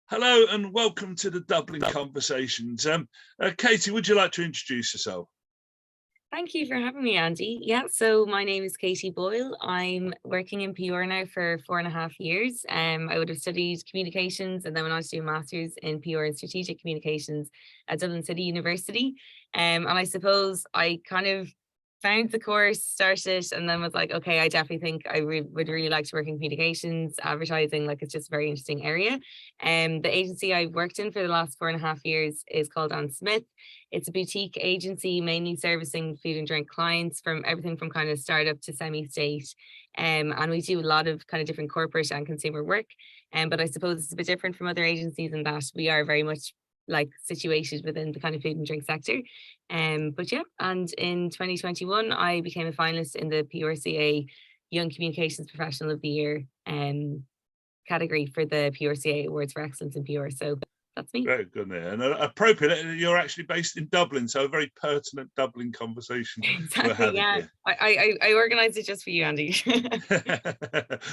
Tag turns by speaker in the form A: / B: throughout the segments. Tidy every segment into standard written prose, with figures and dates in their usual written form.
A: Hello and welcome to the Dublin Conversations. Katie, would you like to introduce yourself?
B: Thank you for having me, Andy. Yeah, so my name is Katie Boyle. I'm working in PR now for 4.5 years. I would have studied communications and then went on to do a master's in PR and strategic communications at Dublin City University. And I suppose I kind of found the course, started, and then was like, okay, I definitely think would really like to work in communications, advertising. Like it's just a very interesting area. The agency I've worked in for the last 4.5 years is called Ann Smith. It's a boutique agency mainly servicing food and drink clients from everything from kind of startup to semi-state. And we do a lot of kind of different corporate and consumer work. But I suppose it's a bit different from other agencies in that we are very much like situated within the kind of food and drink sector. But yeah, and in 2021, I became a finalist in the PRCA Young Communications Professional of the Year category for the PRCA Awards for Excellence in PR. So that's me.
A: Very good there. And appropriate, you're actually based in Dublin, so a very pertinent Dublin conversation we're
B: Exactly.
A: having
B: Yeah.
A: here.
B: I organized it just for you, Andy.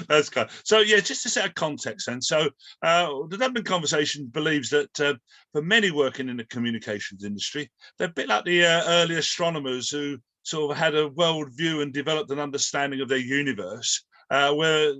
A: That's good. So yeah, just to set a context then. So the Dublin Conversation believes that for many working in the communications industry, they're a bit like the early astronomers who sort of had a world view and developed an understanding of their universe, where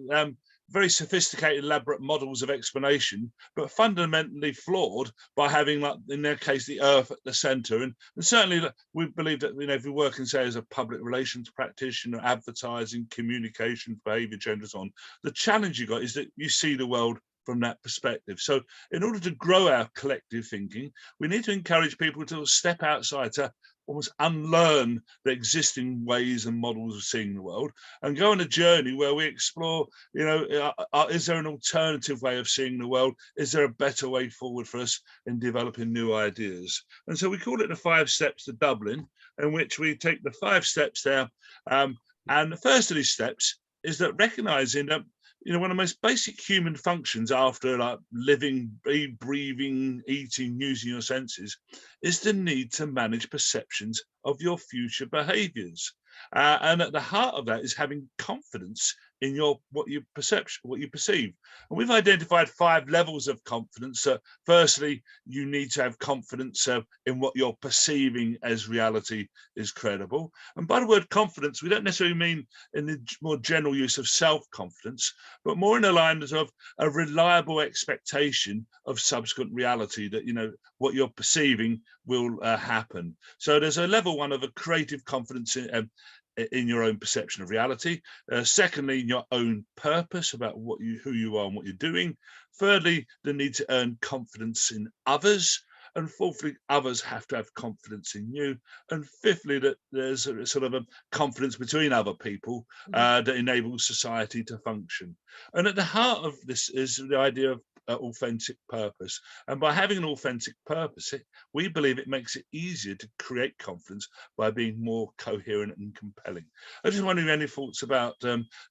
A: very sophisticated, elaborate models of explanation, but fundamentally flawed by having, like in their case, the Earth at the centre. And certainly, we believe that if you work and say as a public relations practitioner, advertising, communications, behaviour change, and so on, the challenge you got is that you see the world from that perspective. So in order to grow our collective thinking, we need to encourage people to step outside, to almost unlearn the existing ways and models of seeing the world and go on a journey where we explore, is there an alternative way of seeing the world? Is there a better way forward for us in developing new ideas? And so we call it the 5 steps to Dublin, in which we take the 5 steps there. And the first of these steps is that recognizing that one of the most basic human functions after like living, breathing, eating, using your senses is the need to manage perceptions of your future behaviors. And at the heart of that is having confidence in what you perceive. And we've identified 5 levels of confidence. Firstly, you need to have confidence in what you're perceiving as reality is credible. And by the word confidence, we don't necessarily mean in the more general use of self-confidence, but more in the lines of a reliable expectation of subsequent reality, that what you're perceiving will happen. So there's a level 1 of a creative confidence in your own perception of reality. Secondly, in your own purpose about who you are and what you're doing. Thirdly, the need to earn confidence in others. And fourthly, others have to have confidence in you. And fifthly, that there's a sort of a confidence between other people that enables society to function. And at the heart of this is the idea of authentic purpose. And by having an authentic purpose, we believe it makes it easier to create confidence by being more coherent and compelling. I just wondering any thoughts about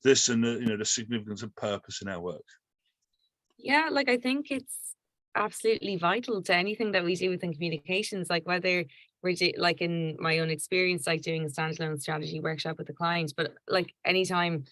A: this and the significance of purpose in our work.
B: Yeah, like I think it's absolutely vital to anything that we do within communications, like whether like in my own experience, like doing a standalone strategy workshop with a client, but like anytime,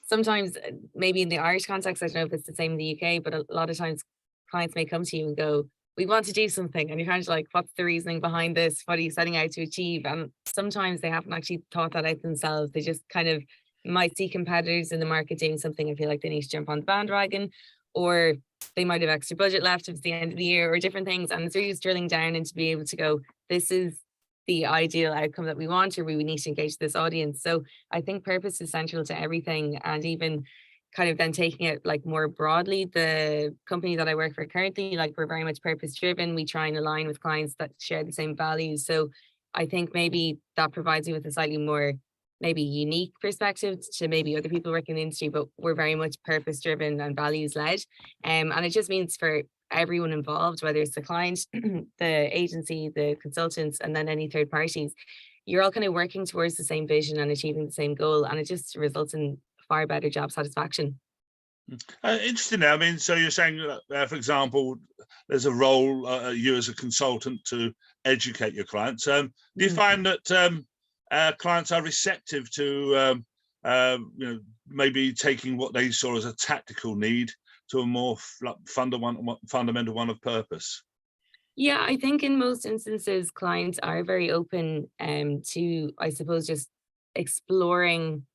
B: sometimes maybe in the Irish context, I don't know if it's the same in the UK, but a lot of times clients may come to you and go, we want to do something. And you're kind of like, what's the reasoning behind this? What are you setting out to achieve? And sometimes they haven't actually thought that out themselves. They just kind of might see competitors in the market doing something and feel like they need to jump on the bandwagon, or they might have extra budget left if it's the end of the year or different things. And it's really just drilling down into be able to go, this is the ideal outcome that we want, or we need to engage this audience. So I think purpose is central to everything. And even kind of then taking it like more broadly, the company that I work for currently, like we're very much purpose driven. We try and align with clients that share the same values. So I think maybe that provides you with a slightly more maybe unique perspective to maybe other people working in the industry, but we're very much purpose driven and values led. And it just means for everyone involved, whether it's the client, the agency, the consultants, and then any third parties, you're all kind of working towards the same vision and achieving the same goal. And it just results in far better job satisfaction.
A: Interesting. I mean, so you're saying, for example, there's a role you as a consultant to educate your clients. Do you find that clients are receptive to maybe taking what they saw as a tactical need to a more fundamental one of purpose?
B: Yeah, I think in most instances, clients are very open to, I suppose, just exploring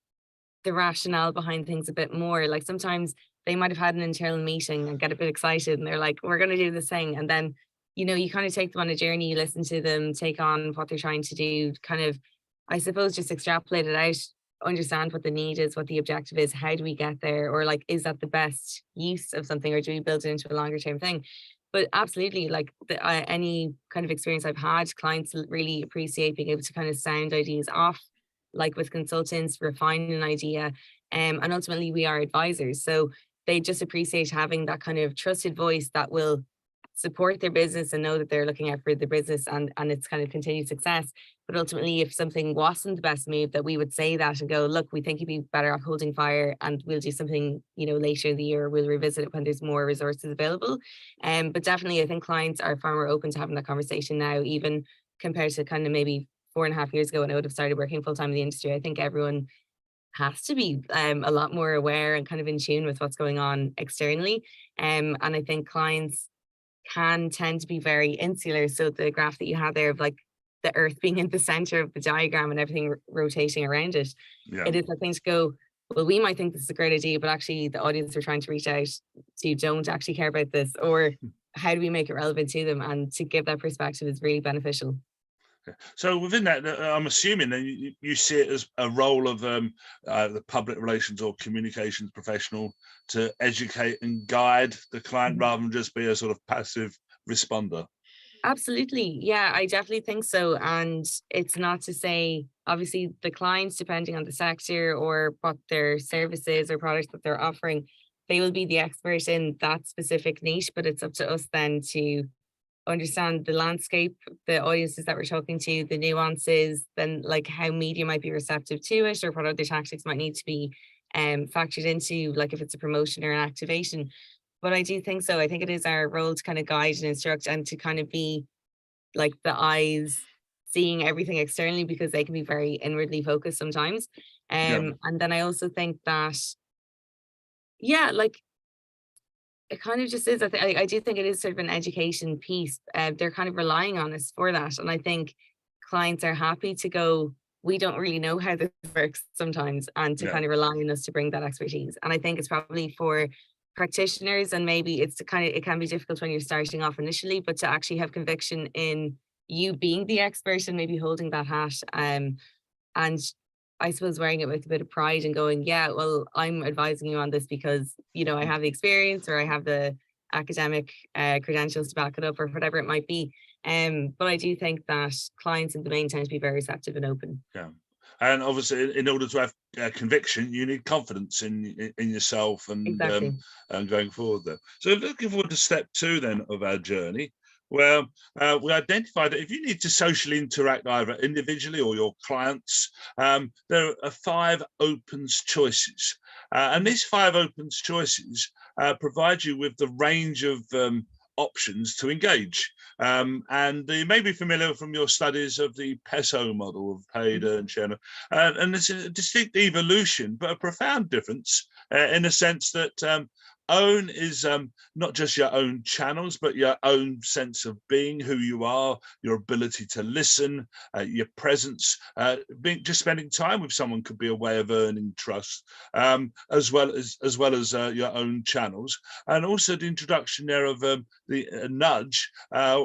B: the rationale behind things a bit more. Like sometimes they might have had an internal meeting and get a bit excited and they're like, we're going to do this thing. And then, you kind of take them on a journey, you listen to them, take on what they're trying to do, kind of, I suppose, just extrapolate it out, understand what the need is, what the objective is, how do we get there? Or like, is that the best use of something or do we build it into a longer term thing? But absolutely, like any kind of experience I've had, clients really appreciate being able to kind of sound ideas off, like with consultants, refine an idea. And ultimately, we are advisors. So they just appreciate having that kind of trusted voice that will support their business and know that they're looking out for the business and its kind of continued success. But ultimately, if something wasn't the best move, that we would say that and go, look, we think you'd be better off holding fire and we'll do something, later in the year. We'll revisit it when there's more resources available. But definitely, I think clients are far more open to having that conversation now, even compared to kind of maybe 4.5 years ago when I would have started working full time in the industry. I think everyone has to be a lot more aware and kind of in tune with what's going on externally. And I think clients can tend to be very insular. So the graph that you had there of like the earth being in the center of the diagram and everything rotating around it,
A: Yeah.
B: it is a thing to go, well, we might think this is a great idea, but actually the audience we're trying to reach out to don't actually care about this. Or how do we make it relevant to them? And to give that perspective is really beneficial.
A: So within that, I'm assuming then you see it as a role of the public relations or communications professional to educate and guide the client rather than just be a sort of passive responder.
B: Absolutely. Yeah, I definitely think so. And it's not to say, obviously, the clients, depending on the sector or what their services or products that they're offering, they will be the expert in that specific niche. But it's up to us then to understand the landscape, the audiences that we're talking to, the nuances, then like how media might be receptive to it or what other tactics might need to be factored into, like if it's a promotion or an activation. But I do think so. I think it is our role to kind of guide and instruct and to kind of be like the eyes seeing everything externally because they can be very inwardly focused sometimes.
A: Yeah.
B: And then I also think that, yeah, like it kind of just is. I do think it is sort of an education piece. They're kind of relying on us for that. And I think clients are happy to go, we don't really know how this works sometimes, and to
A: Yeah.
B: kind of rely on us to bring that expertise. And I think it's probably for practitioners, and maybe it's it can be difficult when you're starting off initially, but to actually have conviction in you being the expert and maybe holding that hat. And I suppose wearing it with a bit of pride and going, yeah, well, I'm advising you on this because, I have the experience or I have the academic credentials to back it up or whatever it might be. But I do think that clients in the main tend to be very receptive and open.
A: Yeah. And obviously, in order to have conviction, you need confidence in yourself
B: Exactly.
A: and going forward there. So looking forward to step 2 then of our journey, where we identified that if you need to socially interact either individually or your clients, there are 5 opens choices. And these 5 opens choices provide you with the range of options to engage. And you may be familiar from your studies of the PESO model of paid, earned, share, and it's a distinct evolution, but a profound difference in the sense that own is not just your own channels, but your own sense of being, who you are, your ability to listen, your presence. Just spending time with someone could be a way of earning trust, as well as your own channels, and also the introduction there of the nudge,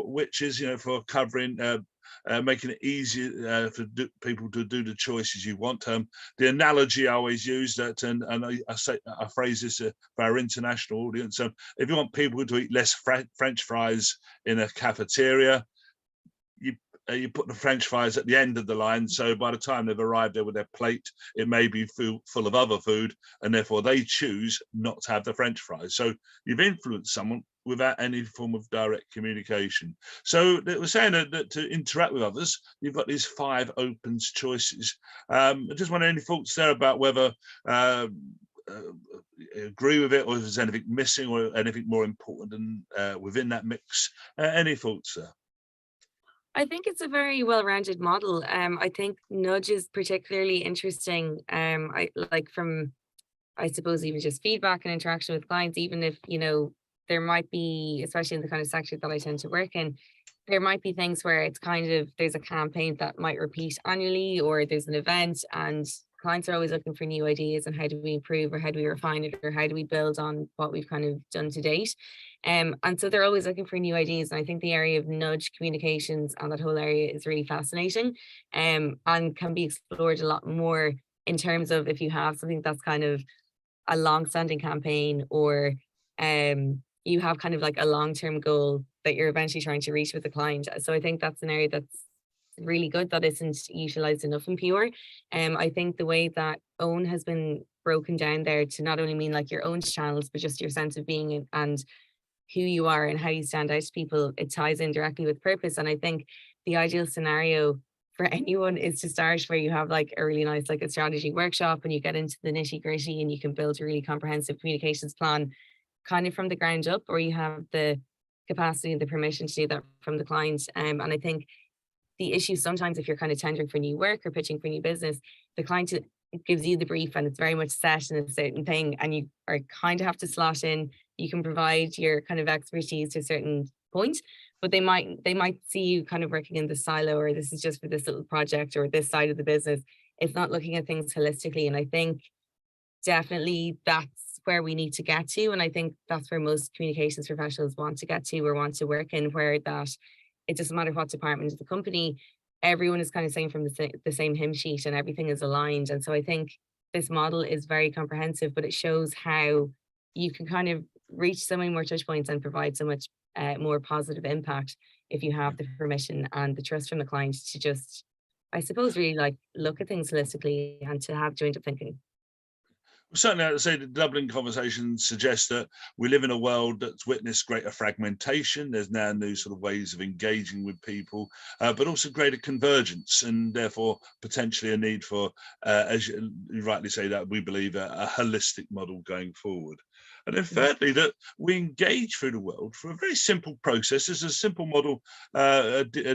A: which is for covering. Making it easier for people to do the choices you want. The analogy I always use that, and I phrase this for our international audience. If you want people to eat less French fries in a cafeteria, you put the French fries at the end of the line. So by the time they've arrived there with their plate, it may be full of other food, and therefore they choose not to have the French fries. So you've influenced someone without any form of direct communication. So we're saying that to interact with others, you've got these 5 opens choices. I just wonder any thoughts there about whether agree with it, or if there's anything missing or anything more important than within that mix. Any thoughts there?
B: I think it's a very well-rounded model. I think nudge is particularly interesting. I like from I suppose even just feedback and interaction with clients, even if, there might be, especially in the kind of sector that I tend to work in, there might be things where it's kind of there's a campaign that might repeat annually, or there's an event, and clients are always looking for new ideas and how do we improve, or how do we refine it, or how do we build on what we've kind of done to date. And so they're always looking for new ideas. And I think the area of nudge communications and that whole area is really fascinating, and can be explored a lot more in terms of if you have something that's kind of a long-standing campaign, or you have kind of like a long-term goal that you're eventually trying to reach with the client. So I think that's an area that's really good that isn't utilized enough in PR. I think the way that own has been broken down there to not only mean like your own channels, but just your sense of being and who you are and how you stand out to people, it ties in directly with purpose. And I think the ideal scenario for anyone is to start where you have like a really nice, like a strategy workshop, and you get into the nitty gritty and you can build a really comprehensive communications plan kind of from the ground up, or you have the capacity and the permission to do that from the client. And I think the issue sometimes if you're kind of tendering for new work or pitching for new business, the client gives you the brief and it's very much set in a certain thing, and you are kind of have to slot in. You can provide your kind of expertise to a certain point, but they might see you kind of working in the silo, or this is just for this little project or this side of the business. It's not looking at things holistically. And I think definitely that's where we need to get to. And I think that's where most communications professionals want to get to or want to work in, where that it doesn't matter what department of the company, everyone is kind of saying from the same hymn sheet and everything is aligned. And so I think this model is very comprehensive, but it shows how you can kind of reach so many more touch points and provide so much more positive impact if you have the permission and the trust from the client to just, I suppose, really like look at things holistically and to have joined up thinking.
A: Certainly, I'd say the Dublin conversation suggests that we live in a world that's witnessed greater fragmentation. There's now new sort of ways of engaging with people, but also greater convergence, and therefore potentially a need for, as you rightly say, that we believe a holistic model going forward. And then thirdly, that we engage through the world through a very simple process. There's a simple model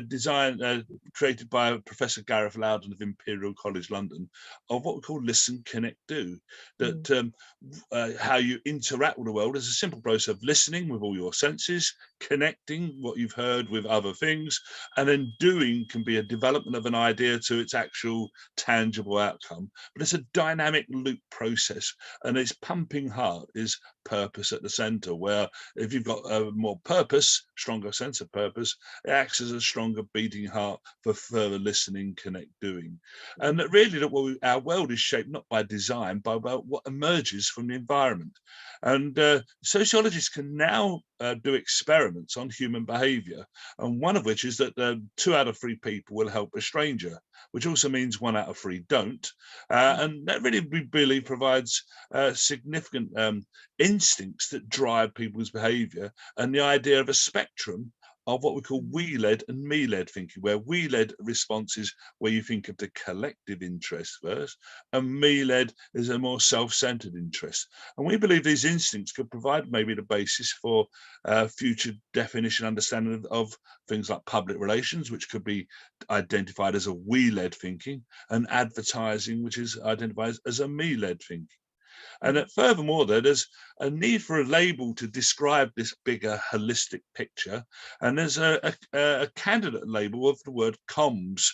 A: design created by Professor Gareth Loudon of Imperial College London of what we call listen, connect, do. That how you interact with the world is a simple process of listening with all your senses, connecting what you've heard with other things, and then doing can be a development of an idea to its actual tangible outcome. But it's a dynamic loop process, and its pumping heart is purpose at the center, where if you've got a more purpose, stronger sense of purpose, it acts as a stronger beating heart for further listening, connect, doing. And that really that our world is shaped not by design, but by what emerges from the environment. And sociologists can now do experiments on human behavior, and one of which is that 2 out of 3 people will help a stranger, which also means 1 out of 3 don't. And that really, we believe, provides significant instincts that drive people's behavior, and the idea of a spectrum of what we call we-led and me-led thinking, where we-led response is where you think of the collective interest first, and me-led is a more self-centered interest. And we believe these instincts could provide maybe the basis for future definition, understanding of things like public relations, which could be identified as a we-led thinking, and advertising, which is identified as a me-led thinking. And that furthermore, there's a need for a label to describe this bigger holistic picture. And there's a candidate label of the word comms,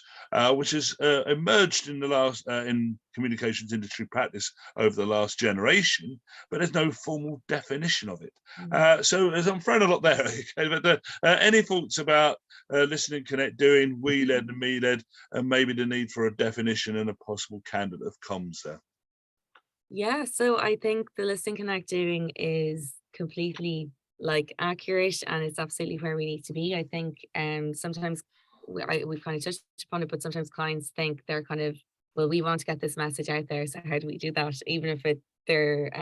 A: which has emerged in the last in communications industry practice over the last generation, but there's no formal definition of it. So as I'm throwing a lot there, okay, but any thoughts about listening, connect, doing, we-led and me-led, and maybe the need for a definition and a possible candidate of comms there?
B: Yeah, so I think the listing connect doing is completely like accurate, and it's absolutely where we need to be. I think sometimes we've kind of touched upon it, but sometimes clients think they're kind of, well, we want to get this message out there, so how do we do that? Even if their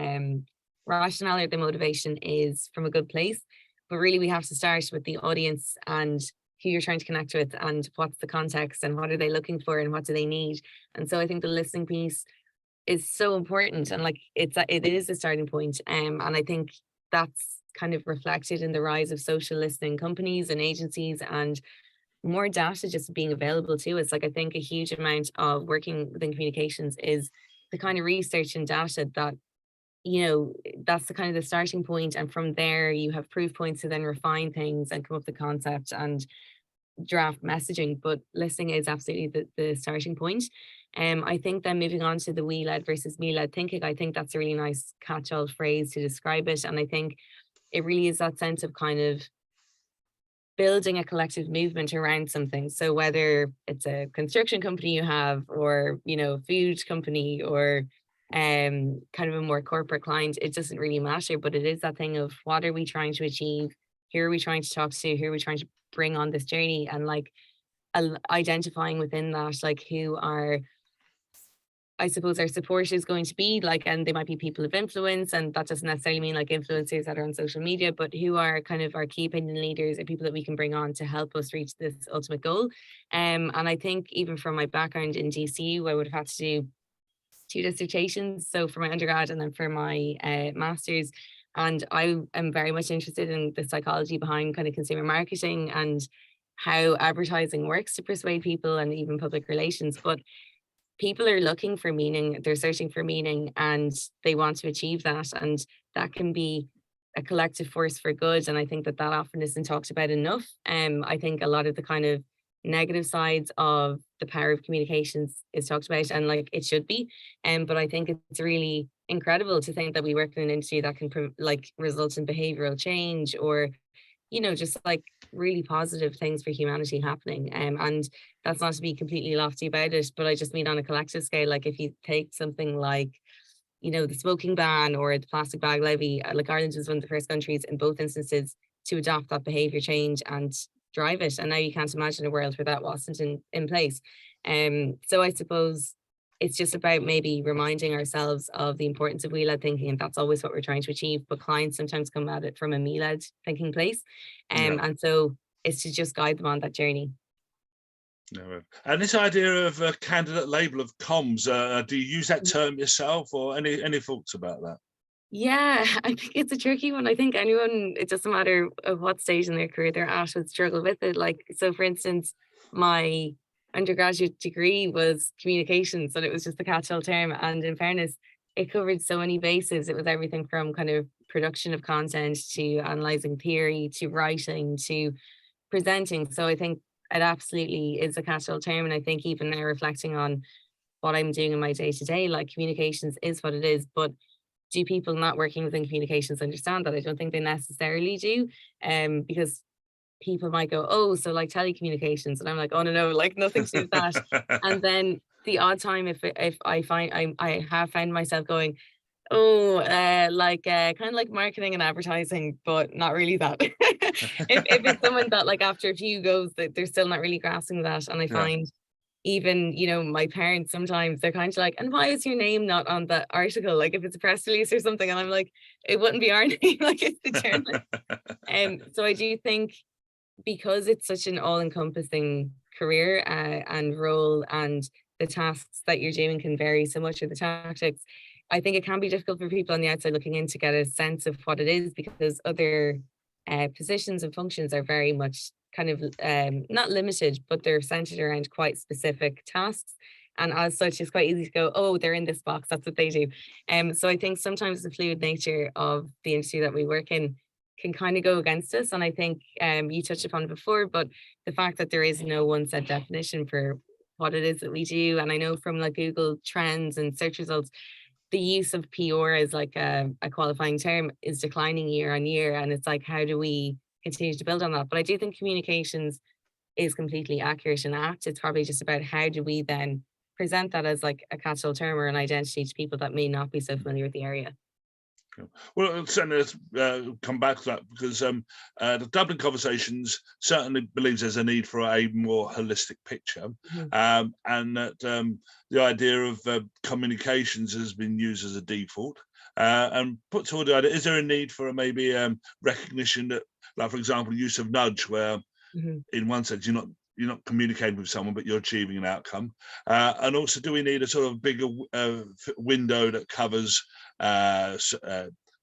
B: rationale or the motivation is from a good place, but really we have to start with the audience and who you're trying to connect with, and what's the context, and what are they looking for, and what do they need. And so I think the listening piece is so important, and like it is a starting point. And I think that's kind of reflected in the rise of social listening companies and agencies, and more data just being available to us. Like I think a huge amount of working within communications is the kind of research and data that that's the kind of the starting point. And from there, you have proof points to then refine things and come up with the concept and draft messaging. But listening is absolutely the starting point. I think then moving on to the we led versus me led thinking, I think that's a really nice catch all phrase to describe it. And I think it really is that sense of kind of building a collective movement around something. So whether it's a construction company you have, or food company, or kind of a more corporate client, it doesn't really matter. But it is that thing of, what are we trying to achieve? Who are we trying to talk to? Who are we trying to bring on this journey? And like identifying within that, like, who are, I suppose, our support is going to be like, and they might be people of influence, and that doesn't necessarily mean like influencers that are on social media, but who are kind of our key opinion leaders and people that we can bring on to help us reach this ultimate goal. And I think even from my background in DCU, I would have had to do two dissertations, so for my undergrad and then for my master's. And I am very much interested in the psychology behind kind of consumer marketing and how advertising works to persuade people, and even public relations. But people are looking for meaning, they're searching for meaning, and they want to achieve that. And that can be a collective force for good. And I think that often isn't talked about enough. I think a lot of the kind of negative sides of the power of communications is talked about, and like it should be. But I think it's really incredible to think that we work in an industry that can result in behavioral change, or just like really positive things for humanity happening. And that's not to be completely lofty about it, but I just mean on a collective scale. Like if you take something like, the smoking ban or the plastic bag levy, like Ireland was one of the first countries in both instances to adopt that behaviour change and drive it. And now you can't imagine a world where that wasn't in place. So I suppose it's just about maybe reminding ourselves of the importance of we-led thinking, and that's always what we're trying to achieve. But clients sometimes come at it from a me-led thinking place. And so it's to just guide them on that journey.
A: And this idea of a candidate label of comms, do you use that term yourself, or any thoughts about that?
B: Yeah, I think it's a tricky one. I think anyone, it doesn't matter at what stage in their career they're at, would struggle with it. Like, so for instance, my undergraduate degree was communications, and it was just a catch-all term. And in fairness, it covered so many bases. It was everything from kind of production of content to analyzing theory to writing to presenting. So I think it absolutely is a catch-all term. And I think even now, reflecting on what I'm doing in my day-to-day, like, communications is what it is. But do people not working within communications understand that? I don't think they necessarily do. Because people might go, oh, so like telecommunications. And I'm like, oh, no, like nothing to do with that. And then the odd time, if I find I have found myself going, oh, kind of like marketing and advertising, but not really that. If it's someone that, like, after a few goes, that they're still not really grasping that. And I
A: Yeah.
B: find even, my parents, sometimes they're kind of like, and why is your name not on the article? Like if it's a press release or something, and I'm like, it wouldn't be our name, like it's the journalist. So I do think, because it's such an all-encompassing career and role, and the tasks that you're doing can vary so much, or the tactics, I think it can be difficult for people on the outside looking in to get a sense of what it is, because other positions and functions are very much kind of not limited, but they're centered around quite specific tasks. And as such, it's quite easy to go, oh, they're in this box, that's what they do. So I think sometimes the fluid nature of the industry that we work in can kind of go against us. And I think you touched upon it before, but the fact that there is no one set definition for what it is that we do. And I know from like Google Trends and search results, the use of PR as like a qualifying term is declining year on year. And it's like, how do we continue to build on that? But I do think communications is completely accurate and apt. It's probably just about how do we then present that as like a catch-all term or an identity to people that may not be so familiar with the area.
A: Well, certainly let's come back to that, because the Dublin Conversations certainly believes there's a need for a more holistic picture, and that the idea of communications has been used as a default, and put forward the idea, is there a need for maybe recognition that, like for example, use of nudge, where in one sense you're not communicating with someone, but you're achieving an outcome. And also, do we need a sort of bigger window that covers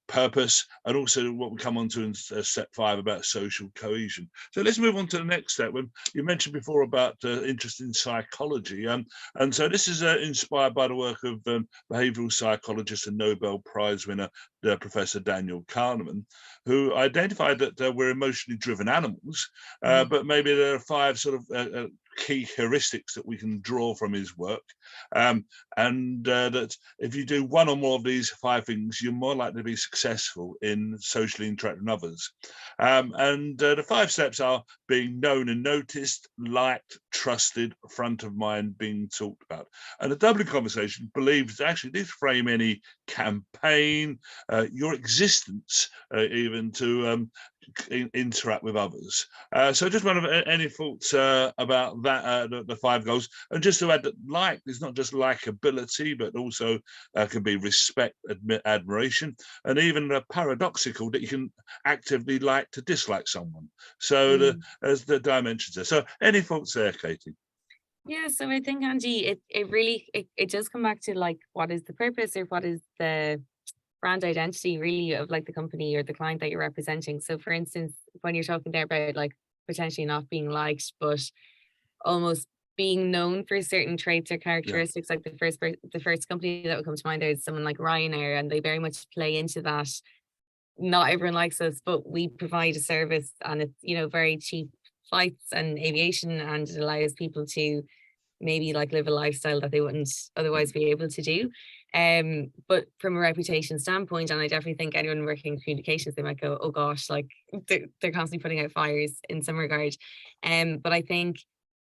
A: purpose, and also what we come on to in step 5 about social cohesion. So let's move on to the next step. When you mentioned before about interest in psychology, and so this is inspired by the work of behavioral psychologist and Nobel Prize winner Professor Daniel Kahneman, who identified that we're emotionally driven animals, but maybe there are 5 sort of key heuristics that we can draw from his work, and that if you do one or more of these 5 things, you're more likely to be successful in socially interacting with others. And the 5 steps are being known and noticed, liked, trusted, front of mind, being talked about. And the Dublin conversation believes actually this frame any campaign, your existence, even to interact with others. So just any thoughts about that, the 5 goals, and just to add that like is not just likability, but also can be respect, admiration, and even paradoxical that you can actively like to dislike someone. So as the dimensions there. So any thoughts there, Katie?
B: Yeah, so I think, Angie, it really it does come back to like what is the purpose or what is the brand identity really of like the company or the client that you're representing. So for instance, when you're talking there about like potentially not being liked, but almost being known for certain traits or
A: Yeah.
B: characteristics, like the first company that would come to mind there is someone like Ryanair, and they very much play into that. Not everyone likes us, but we provide a service, and it's, you know, very cheap flights and aviation, and it allows people to maybe like live a lifestyle that they wouldn't otherwise be able to do. But from a reputation standpoint, and I definitely think anyone working in communications, they might go, oh gosh, like they're constantly putting out fires in some regard. But I think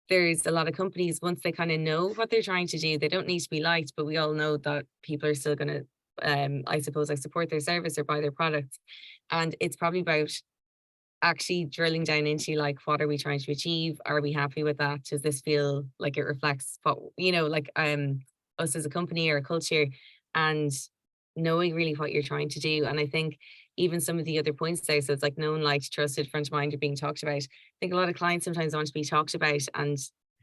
B: there's a lot of companies, once they kind of know what they're trying to do, they don't need to be liked, but we all know that people are still going to, I suppose, like support their service or buy their products. And it's probably about actually drilling down into like, what are we trying to achieve? Are we happy with that? Does this feel like it reflects what, you know, like us as a company or a culture, and knowing really what you're trying to do. And I think even some of the other points there, so it's like known, liked, trusted, front of mind, are being talked about. I think a lot of clients sometimes want to be talked about, and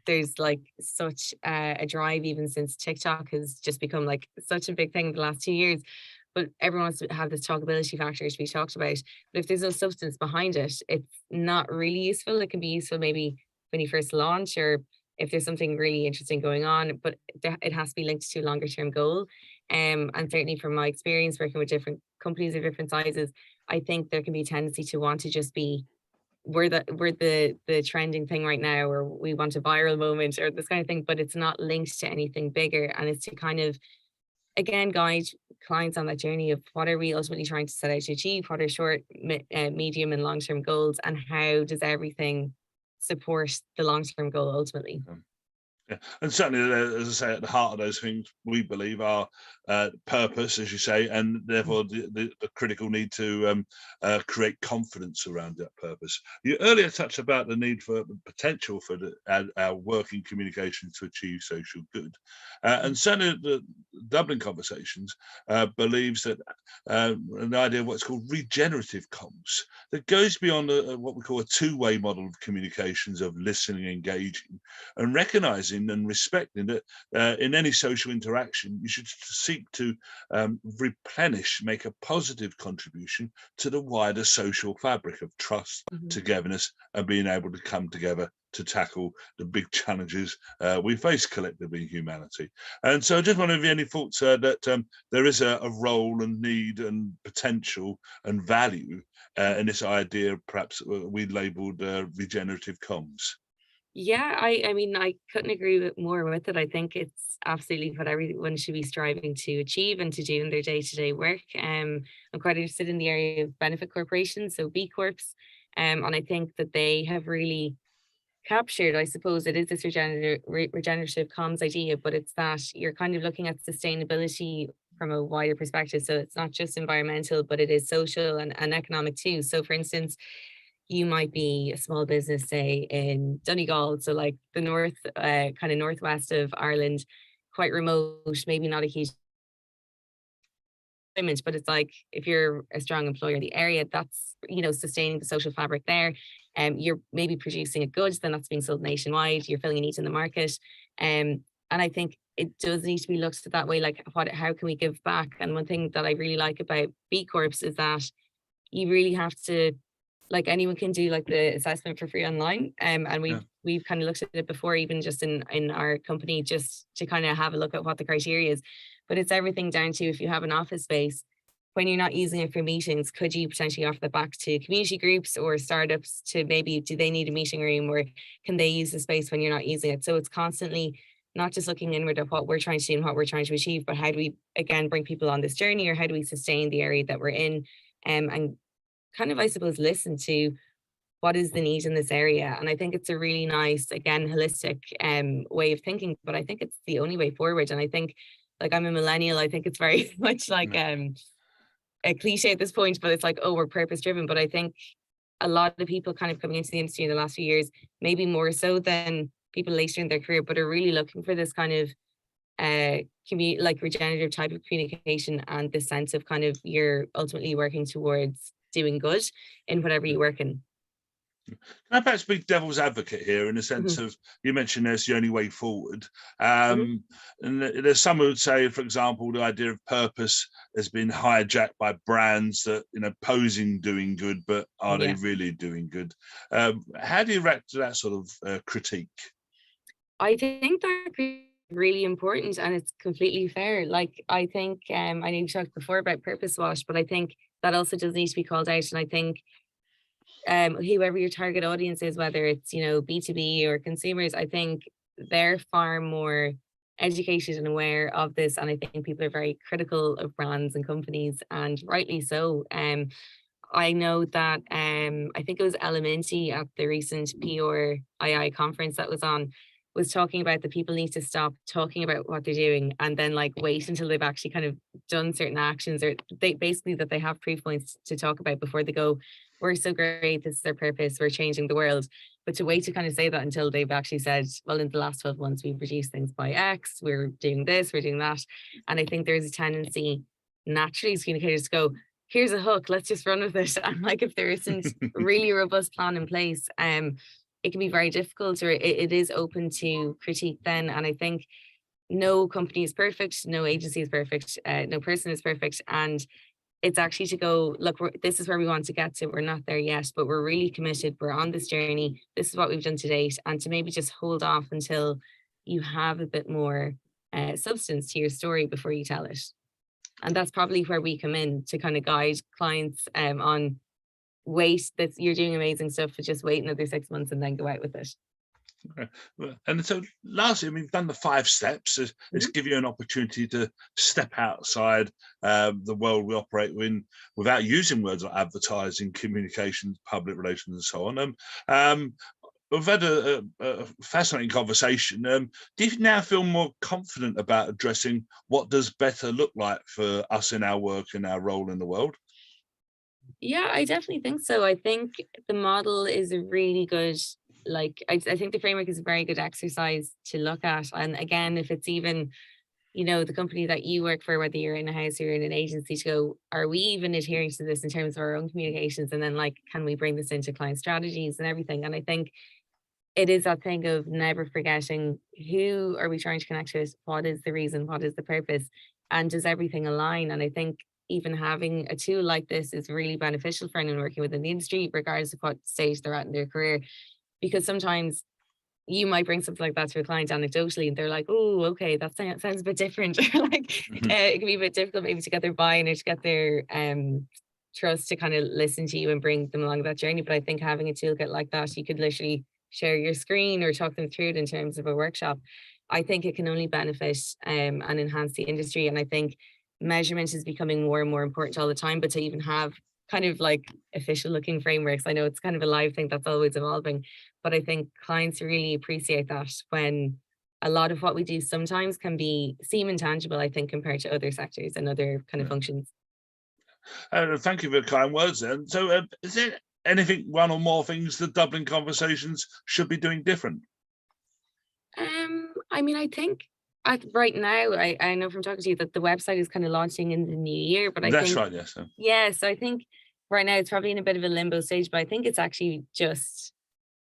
B: there's like such a drive, even since TikTok has just become like such a big thing in the last 2 years, but everyone wants to have this talkability factor to be talked about. But if there's no substance behind it, it's not really useful. It can be useful maybe when you first launch, or if there's something really interesting going on, but it has to be linked to a longer term goal. And certainly from my experience working with different companies of different sizes, I think there can be a tendency to want to just be, we're the trending thing right now, or we want a viral moment or this kind of thing, but it's not linked to anything bigger. And it's to kind of, again, guide clients on that journey of what are we ultimately trying to set out to achieve, what are short, medium and long-term goals, and how does everything support the long-term goal ultimately.
A: Yeah, and certainly, as I say, at the heart of those things, we believe are purpose, as you say, and therefore the critical need to create confidence around that purpose. You earlier touched about the need for the potential for our working communication to achieve social good, and certainly the Dublin conversations believes that an idea of what's called regenerative comms that goes beyond what we call a two-way model of communications of listening, engaging, and recognizing and respecting that in any social interaction, you should seek to replenish, make a positive contribution to the wider social fabric of trust, togetherness, and being able to come together to tackle the big challenges we face collectively in humanity. And so I just wonder if you have any thoughts that there is a role and need and potential and value in this idea, perhaps we labeled regenerative comms.
B: Yeah, I mean, I couldn't agree more with it. I think it's absolutely what everyone should be striving to achieve and to do in their day-to-day work. I'm quite interested in the area of benefit corporations, so B Corps. And I think that they have really captured, I suppose it is this regenerative comms idea, but it's that you're kind of looking at sustainability from a wider perspective. So it's not just environmental, but it is social and economic too. So for instance, you might be a small business, say in Donegal, so like the north, kind of northwest of Ireland, quite remote, maybe not a huge image, but it's like if you're a strong employer in the area, that's, you know, sustaining the social fabric there. You're maybe producing a good, then that's being sold nationwide. You're filling a need in the market. And I think it does need to be looked at that way, like how can we give back? And one thing that I really like about B Corps is that you really have to, like, anyone can do like the assessment for free online. And
A: Yeah.
B: we've kind of looked at it before, even just in our company, just to kind of have a look at what the criteria is. But it's everything down to, if you have an office space, when you're not using it for meetings, could you potentially offer that back to community groups or startups to maybe, do they need a meeting room, or can they use the space when you're not using it? So it's constantly not just looking inward at what we're trying to do and what we're trying to achieve, but how do we again bring people on this journey, or how do we sustain the area that we're in, and kind of, I suppose, listen to what is the need in this area. And I think it's a really nice, again, holistic way of thinking, but I think it's the only way forward. And I think, like, I'm a millennial, I think it's very much like a cliche at this point, but it's like, oh, we're purpose driven. But I think a lot of people kind of coming into the industry in the last few years, maybe more so than people later in their career, but are really looking for this kind of like regenerative type of communication, and the sense of kind of you're ultimately working towards doing good in whatever you work in.
A: Can I perhaps be devil's advocate here, in the sense
B: Mhm.
A: of, you mentioned there's the only way forward,
B: Mhm.
A: and there's some who would say, for example, the idea of purpose has been hijacked by brands that, posing doing good, but are they
B: Yeah,
A: really doing good? How do you react to that sort of critique?
B: I think that's really important, and it's completely fair. Like, I think I know you talked before about purpose wash, but I think that also does need to be called out. And I think whoever your target audience is, whether it's, B2B or consumers, I think they're far more educated and aware of this. And I think people are very critical of brands and companies, and rightly so. I know that I think it was Elementi at the recent PRII conference that was talking about that people need to stop talking about what they're doing, and then like wait until they've actually kind of done certain actions, or they basically that they have proof points to talk about before they go, we're so great, this is our purpose, we're changing the world. But to wait to kind of say that until they've actually said, well, in the last 12 months we've reduced things by X, we're doing this, we're doing that. And I think there's a tendency naturally as communicators to go, here's a hook, let's just run with it. And like, if there isn't a really robust plan in place, it can be very difficult, or it is open to critique then. And I think no company is perfect, no agency is perfect, no person is perfect. And it's actually to go, look, this is where we want to get to. We're not there yet, but we're really committed. We're on this journey. This is what we've done to date. And to maybe just hold off until you have a bit more substance to your story before you tell it. And that's probably where we come in to kind of guide clients on, wait, that you're doing amazing stuff, but just wait another 6 months and then go out with it.
A: Okay. And so lastly, we've done the 5 steps. It's
B: Mhm.
A: give you an opportunity to step outside the world we operate in, without using words like advertising, communications, public relations, and so on. We've had a fascinating conversation. Do you now feel more confident about addressing what does better look like for us in our work and our role in the world?
B: Yeah, I definitely think so. I think the model is a really good, like, I think the framework is a very good exercise to look at. And again, if it's even, the company that you work for, whether you're in a house or in an agency, to go, are we even adhering to this in terms of our own communications? And then, like, can we bring this into client strategies and everything? And I think it is that thing of never forgetting, who are we trying to connect with? What is the reason? What is the purpose? And does everything align? And I think even having a tool like this is really beneficial for anyone working within the industry, regardless of what stage they're at in their career. Because sometimes you might bring something like that to a client anecdotally, and they're like, oh, okay, that sounds a bit different. Like,
A: Mhm.
B: it can be a bit difficult maybe to get their buy-in, or to get their trust to kind of listen to you and bring them along that journey. But I think having a toolkit like that, you could literally share your screen or talk them through it in terms of a workshop. I think it can only benefit and enhance the industry. And I think measurement is becoming more and more important all the time, but to even have kind of like official looking frameworks, I know it's kind of a live thing that's always evolving, but I think clients really appreciate that, when a lot of what we do sometimes can seem intangible, I think, compared to other sectors and other kind of
A: Yeah.
B: functions.
A: Thank you for the kind words then. So, is there anything, one or more things, the Dublin conversations should be doing different?
B: I mean, I think right now, I know from talking to you that the website is kind of launching in the new year, but I
A: That's
B: think,
A: right, yes.
B: yeah, so I think right now it's probably in a bit of a limbo stage, but I think it's actually just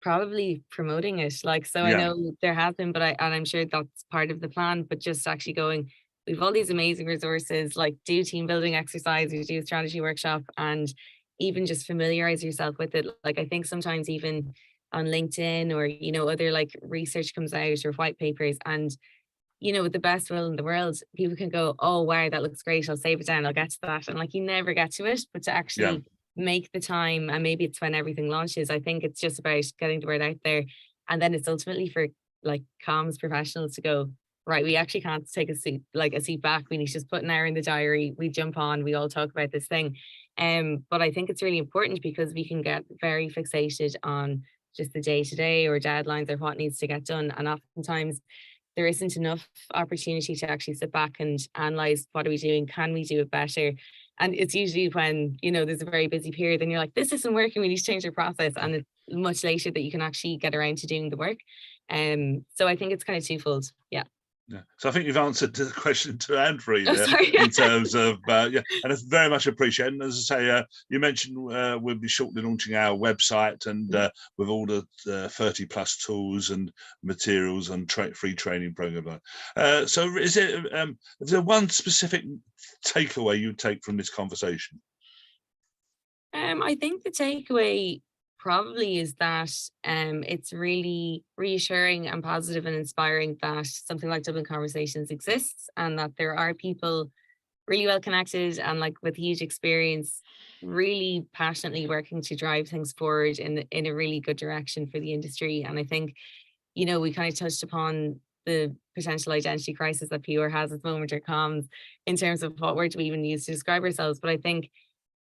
B: Probably promoting it. Like, so I
A: Yeah,
B: know there has been, but I'm sure that's part of the plan, but just actually going, we've all these amazing resources, like do team building exercises, do a strategy workshop, and even just familiarize yourself with it. Like I think sometimes even on LinkedIn or, other like research comes out or white papers, and with the best will in the world, people can go, "Oh, wow, that looks great. I'll save it down. I'll get to that." And like you never get to it, but to
A: yeah.
B: actually make the time, and maybe it's when everything launches. I think it's just about getting the word out there. And then it's ultimately for like comms professionals to go, right, we actually can't take a seat back. We need to just put an hour in the diary. We jump on, we all talk about this thing. But I think it's really important because we can get very fixated on just the day to day or deadlines or what needs to get done. And oftentimes there isn't enough opportunity to actually sit back and analyze what are we doing? Can we do it better? And it's usually when, there's a very busy period and you're like, this isn't working, we need to change our process. And it's much later that you can actually get around to doing the work. So I think it's kind of twofold. Yeah.
A: Yeah. So I think you've answered the question to Anne-Marie
B: Oh,
A: there
B: sorry.
A: in terms of, yeah, and it's very much appreciated. And as I say, you mentioned we'll be shortly launching our website and with all the 30 plus tools and materials and free training program. So is there one specific takeaway you'd take from this conversation?
B: I think the takeaway probably is that it's really reassuring and positive and inspiring that something like Dublin Conversations exists, and that there are people really well connected and like with huge experience, really passionately working to drive things forward in a really good direction for the industry. And I think, we kind of touched upon the potential identity crisis that PR has at the moment, or comms, in terms of what word do we even use to describe ourselves. But I think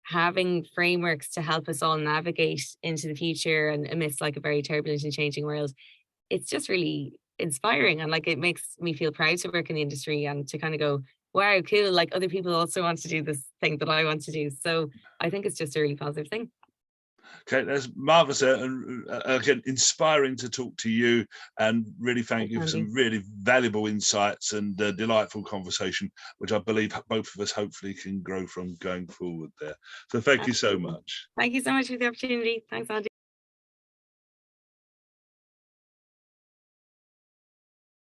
B: having frameworks to help us all navigate into the future and amidst like a very turbulent and changing world, it's just really inspiring. And like it makes me feel proud to work in the industry and to kind of go, wow, cool. Like other people also want to do this thing that I want to do. So I think it's just a really positive thing.
A: Okay, that's marvelous and again inspiring to talk to you, and really thank
B: Thanks,
A: you for
B: Andy.
A: some really valuable insights and delightful conversation, which I believe both of us hopefully can grow from going forward there. So thank you so
B: Absolutely.
A: much.
B: Thank you so much for the opportunity. Thanks, Andy.